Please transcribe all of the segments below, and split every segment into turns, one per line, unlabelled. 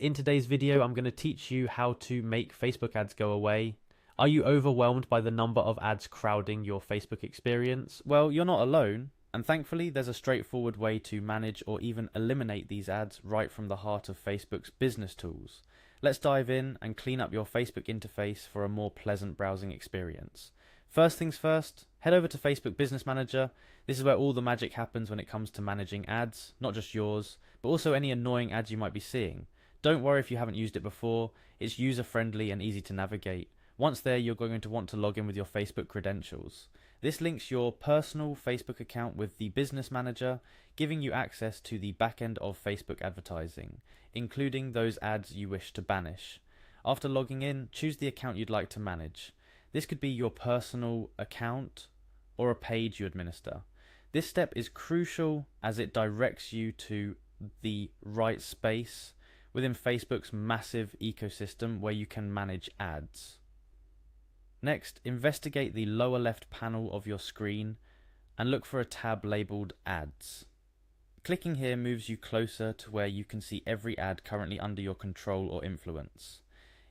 In today's video, I'm going to teach you how to make Facebook ads go away. Are you overwhelmed by the number of ads crowding your Facebook experience? Well, you're not alone. And thankfully, there's a straightforward way to manage or even eliminate these ads right from the heart of Facebook's business tools. Let's dive in and clean up your Facebook interface for a more pleasant browsing experience. First things first, head over to Facebook Business Manager. This is where all the magic happens when it comes to managing ads, not just yours, but also any annoying ads you might be seeing. Don't worry if you haven't used it before, it's user-friendly and easy to navigate. Once there, you're going to want to log in with your Facebook credentials. This links your personal Facebook account with the Business Manager, giving you access to the back end of Facebook advertising, including those ads you wish to banish. After logging in, choose the account you'd like to manage. This could be your personal account or a page you administer. This step is crucial as it directs you to the right space within Facebook's massive ecosystem where you can manage ads. Next, investigate the lower left panel of your screen and look for a tab labeled Ads. Clicking here moves you closer to where you can see every ad currently under your control or influence.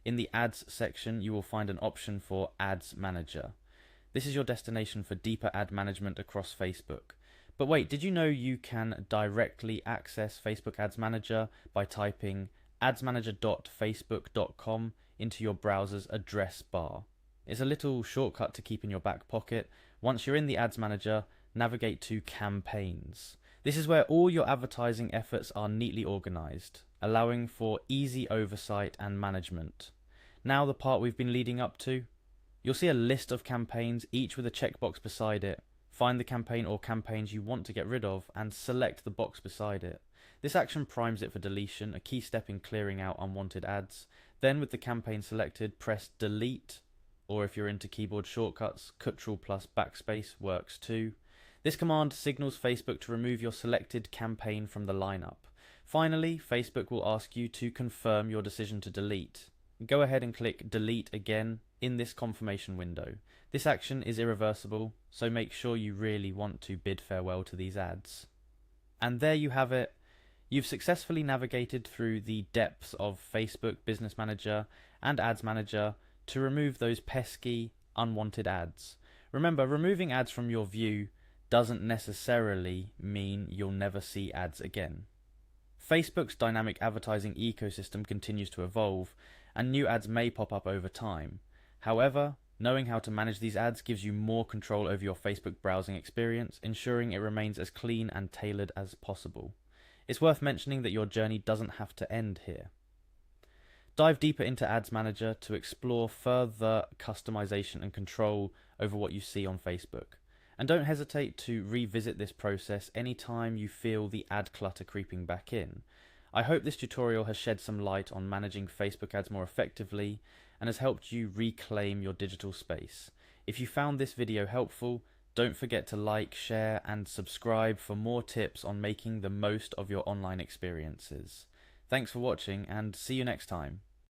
In the Ads section, you will find an option for Ads Manager. This is your destination for deeper ad management across Facebook. But wait, did you know you can directly access Facebook Ads Manager by typing adsmanager.facebook.com into your browser's address bar? It's a little shortcut to keep in your back pocket. Once you're in the Ads Manager, navigate to Campaigns. This is where all your advertising efforts are neatly organized, allowing for easy oversight and management. Now the part we've been leading up to. You'll see a list of campaigns, each with a checkbox beside it. Find the campaign or campaigns you want to get rid of and select the box beside it. This action primes it for deletion, a key step in clearing out unwanted ads. Then with the campaign selected, press delete, or if you're into keyboard shortcuts, Ctrl plus backspace works too. This command signals Facebook to remove your selected campaign from the lineup. Finally, Facebook will ask you to confirm your decision to delete. Go ahead and click delete again in this confirmation window. This action is irreversible, so make sure you really want to bid farewell to these ads. And there you have it. You've successfully navigated through the depths of Facebook Business Manager and Ads Manager to remove those pesky, unwanted ads. Remember, removing ads from your view doesn't necessarily mean you'll never see ads again. Facebook's dynamic advertising ecosystem continues to evolve, and new ads may pop up over time. However, knowing how to manage these ads gives you more control over your Facebook browsing experience, ensuring it remains as clean and tailored as possible. It's worth mentioning that your journey doesn't have to end here. Dive deeper into Ads Manager to explore further customization and control over what you see on Facebook. And don't hesitate to revisit this process anytime you feel the ad clutter creeping back in. I hope this tutorial has shed some light on managing Facebook ads more effectively and has helped you reclaim your digital space. If you found this video helpful, don't forget to like, share and subscribe for more tips on making the most of your online experiences. Thanks for watching and see you next time.